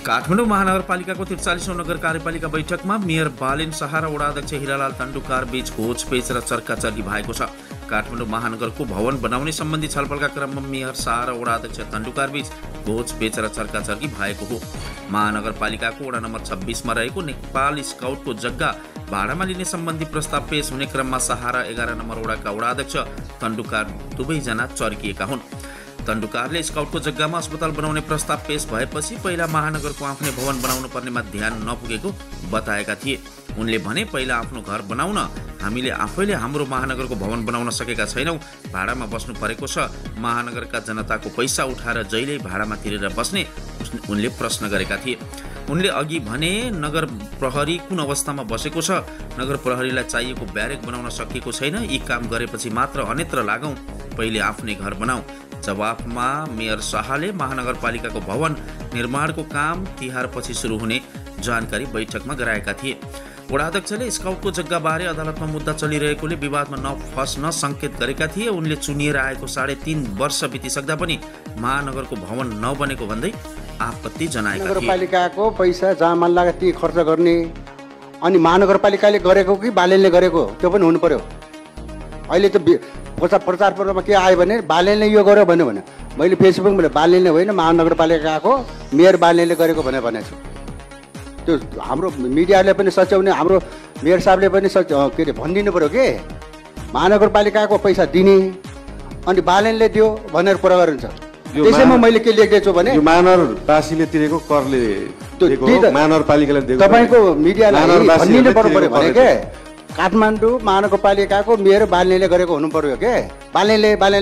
काठमाडौँ महानगरपालिकाको 43औं नगर कार्यपालिका बैठकमा मेयर बालेन शाह र वडा अध्यक्ष हिरालाल तन्डुकार बीच घोचपेच र चर्काचर्की भएको छ। काठमाडौँ महानगरको भवन बनाउने सम्बन्धी छलफलका क्रममा मेयर शाह र वडा अध्यक्ष तन्डुकार बीच घोचपेच र चर्काचर्की भएको हो। महानगरपालिकाको वडा नम्बर 26 मा रहेको नेपाल स्काउटको जग्गा भाडामा लिने सम्बन्धी प्रस्ताव पेश हुने क्रममा शाह र 11 नम्बर वडाका वडा अध्यक्ष तन्डुकार दुवैजना चर्किएका हुन्। तन्डुकारले स्काउटको जग्गामा अस्पताल बनाउने प्रस्ताव पेश भएपछि पहिला महानगरको आफ्नै भवन बनाउनु पर्नेमा ध्यान नपुगेको बताएका थिए। उनले भने पहिला आफ्नो घर बनाउन हामीले आफैले हाम्रो महानगरको भवन बनाउन सकेका छैनौं, भाडामा बस्नु परेको छ। महानगरका जनताको पैसा उठाएर जहिल्यै भाडामा तिरेर बस्ने उनले प्रश्न गरेका थिए। उनले अघि भने नगर प्रहरी कुन अवस्थामा बसेको छ, नगर प्रहरीलाई चाहिएको ब्यारेक बनाउन सकिएको छैन, यी काम गरेपछि मात्र अन्यत्र लागौं, पहिले आफ्नै घर बनाऊ। जवाफमा मेयर शाहले महानगरपालिकाको भवन निर्माणको काम तिहारपछि सुरु हुने जानकारी बैठकमा गराएका थिए। वडा अध्यक्षले स्काउटको जग्गाबारे अदालतमा मुद्दा चलिरहेकोले विवादमा नफस्न संकेत गरेका थिए। उनले चुनिएर आएको 3.5 वर्ष बितिसक्दा पनि महानगरको भवन नबनेको भन्दै आपत्ति जनाएका थिए। नगरपालिकाको पैसा जहाँ मन लाग्यो ती खर्च गर्ने अनि महानगरपालिकाले गरेको कि बालेनले गरेको त्यो पनि हुनु पर्यो। अहिले त प्रचार पर्वमा के आयो भने बालेनले यो गर्यो भन्यो भने मैले फेसबुकमा बालेनले होइन महानगरपालिकाको मेयर बालेनले गरेको भनेको छु। त्यो हाम्रो मिडियाले पनि सच्याउने, हाम्रो मेयर साहबले पनि के अरे भनिदिनु पर्यो के महानगरपालिकाको पैसा दिने अनि बालेनले दियो भनेर कुरा गरिन्छ। त्यसैमा मैले के लेख्दैछु भने महानगरवासीले तिरेको करले महानगरपालिकाले दिएको तपाईँको मिडियालाई भनिदिनु पर्यो भने के काठमाडौँ महानगरपालिकाको मेयर बालेनले गरेको हुनु पर्यो के बालेनले भने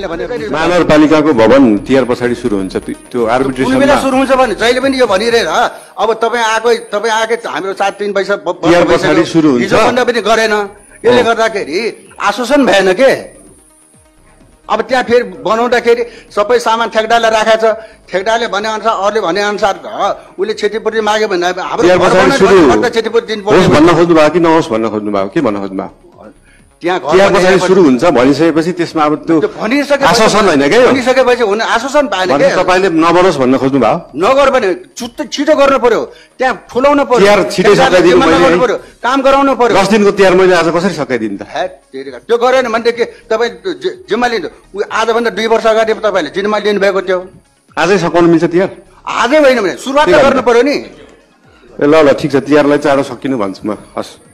महानगरपालिकाको भवन तिहार पछाडि सुरु हुन्छ। त्यो आर्बिट्रेसन बेला सुरु हुन्छ भने जहिले पनि यो भनिरहेर अब तपाईँ आएकै हाम्रो 3 पैसा तिहार पछाडि सुरु हुन्छ हिजोभन्दा पनि गरेन। यसले गर्दाखेरि आश्वासन भएन के। अब त्यहाँ फेरि बनाउँदाखेरि सबै सामान ठेकदारलाई राखेको छ, ठेकदारले भने अनुसार अरूले भने अनुसार उसले क्षतिपूर्ति माग्यो भने क्षतिपूर्ति दिनुपर्छ भन्न खोज्नु भयो कि नहोस् भन्न खोज्नु भयो के भन्न खोज्नु भयो? त्यहाँ पछाडि सुरु हुन्छ भनिसकेपछि त्यसमा अब त्यो आश्वासन होइन के भनिसकेपछि हुने आश्वासन पाएन के। तपाईँले नबनोस् भन्न खोज्नु भयो? नगर भने छिटो गर्नु पर्यो, त्यहाँ फुलाउनु पर्यो, तिहार छिटो सकाइदिनु पर्यो, काम गराउनु पर्यो। 10 दिनको तिहार मैले आज कसरी सकाइदिनु त? त्यो गरेन भने के तपाईँ जिम्मा लिनु आजभन्दा 2 वर्ष अगाडि तपाईँले जिम्मा लिनुभएको थियो। आजै सकाउनु मिल्छ तिहार? आजै होइन भने सुरुवात गर्नु पर्यो नि। ल ठिक छ, तिहारलाई चाँडो सकिनु भन्छु म। हस्।